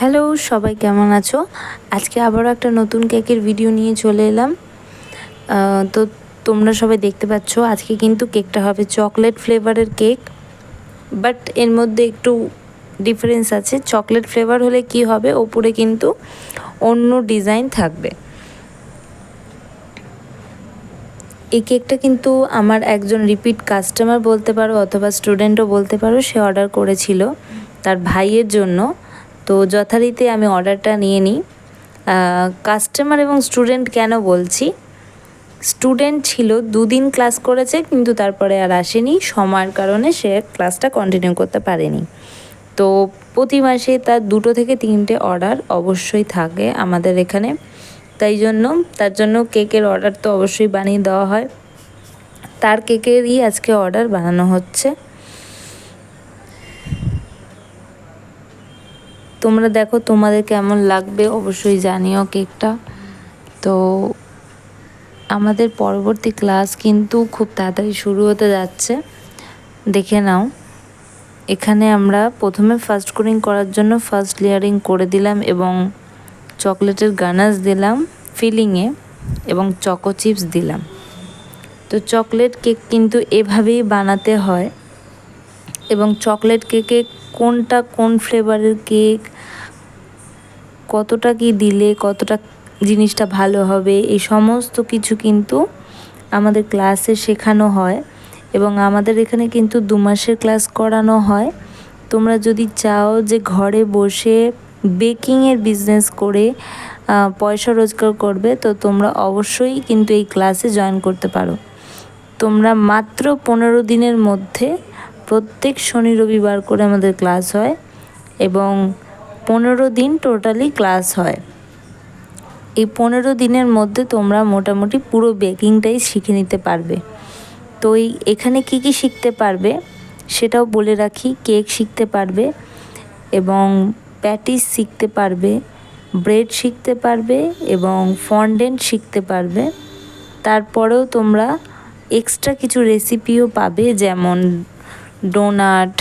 Hello, সবাই কেমন আছো? আজকে আবারও একটা নতুন কেকের ভিডিও নিয়ে চলে এলাম। তো তোমরা সবাই দেখতে পাচ্ছ আজকে কিন্তু কেকটা হবে চকলেট ফ্লেভারের কেক, বাট এর মধ্যে একটু ডিফারেন্স আছে। চকলেট ফ্লেভার হলে কি হবে, ওপরে কিন্তু অন্য ডিজাইন থাকবে। এই কেকটা কিন্তু আমার একজন রিপিট কাস্টমার বলতে পারো অথবা স্টুডেন্টও বলতে পারো, সে অর্ডার করেছিল তার ভাইয়ের জন্য। তো যথারীতি আমি অর্ডারটা নিয়ে নিই। কাস্টমার এবং স্টুডেন্ট কেন বলছি, স্টুডেন্ট ছিল 2 দিন ক্লাস করেছে কিন্তু তারপরে আর আসেনি, সময়ের কারণে সে ক্লাসটা কন্টিনিউ করতে পারেনি। তো প্রতি মাসে তার 2 থেকে 3টে অর্ডার অবশ্যই থাকে আমাদের এখানে, তার জন্য কেকের অর্ডার তো অবশ্যই বানিয়ে দেওয়া হয়। তার কেকেরই আজকে অর্ডার বানানো হচ্ছে। তোমরা দেখো তোমাদের কেমন লাগবে অবশ্যই জানিও কেকটা। তো আমাদের পরবর্তী ক্লাস কিন্তু খুব তাড়াতাড়ি শুরু হতে যাচ্ছে, দেখে নাও। এখানে আমরা প্রথমে ফার্স্ট কোটিং করার জন্য ফার্স্ট লেয়ারিং করে দিলাম এবং চকলেটের গানাশ দিলাম ফিলিংয়ে এবং চকো চিপস দিলাম। তো চকলেট কেক কিন্তু এভাবেই বানাতে হয় এবং চকলেট কেকে কোনটা কোন ফ্লেভারের কেক, কতটা কি দিলে কতটা জিনিসটা ভালো হবে, এই সমস্ত কিছু কিন্তু আমাদের ক্লাসে শেখানো হয় এবং আমাদের এখানে কিন্তু 2 মাসের ক্লাস করানো হয়। তোমরা যদি চাও যে ঘরে বসে বেকিংয়ের বিজনেস করে পয়সা রোজগার করবে, তো তোমরা অবশ্যই কিন্তু এই ক্লাসে জয়েন করতে পারো। তোমরা মাত্র 15 দিনের মধ্যে প্রত্যেক শনি রবিবার করে আমাদের ক্লাস হয় এবং 15 দিন টোটালি ক্লাস হয়। এই 15 দিনের মধ্যে তোমরা মোটামুটি পুরো বেকিংটাই শিখে নিতে পারবে। তো এখানে কি কি শিখতে পারবে সেটাও বলে রাখি। কেক শিখতে পারবে এবং প্যাটিস শিখতে পারবে, ব্রেড শিখতে পারবে এবং ফন্ডেন্ট শিখতে পারবে। তারপরেও তোমরা এক্সট্রা কিছু রেসিপিও পাবে, যেমন ডোনাট,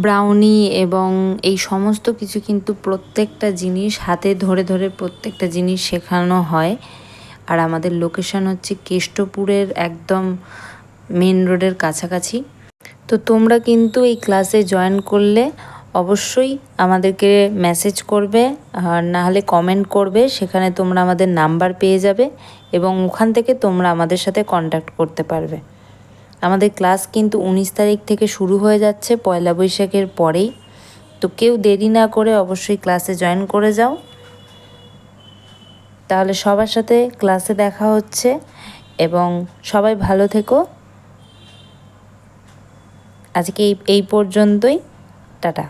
ব্রাউনি এবং এই সমস্ত কিছু কিন্তু প্রত্যেকটা জিনিস হাতে ধরে ধরে প্রত্যেকটা জিনিস শেখানো হয়। আর আমাদের লোকেশন হচ্ছে কেষ্টপুরের একদম মেন রোডের কাছাকাছি। তো তোমরা কিন্তু এই ক্লাসে জয়েন করলে অবশ্যই আমাদেরকে মেসেজ করবে, আর না হলে কমেন্ট করবে, সেখানে তোমরা আমাদের নাম্বার পেয়ে যাবে এবং ওখান থেকে তোমরা আমাদের সাথে কন্ট্যাক্ট করতে পারবে। আমাদের ক্লাস কিন্তু 19 তারিখ থেকে শুরু হয়ে যাচ্ছে, পয়লা বৈশাখের পরেই। তো কেউ দেরি না করে অবশ্যই ক্লাসে জয়েন করে যাও। তাহলে সবার সাথে ক্লাসে দেখা হচ্ছে এবং সবাই ভালো থেকো। আজকে এই পর্যন্তই, টাটা।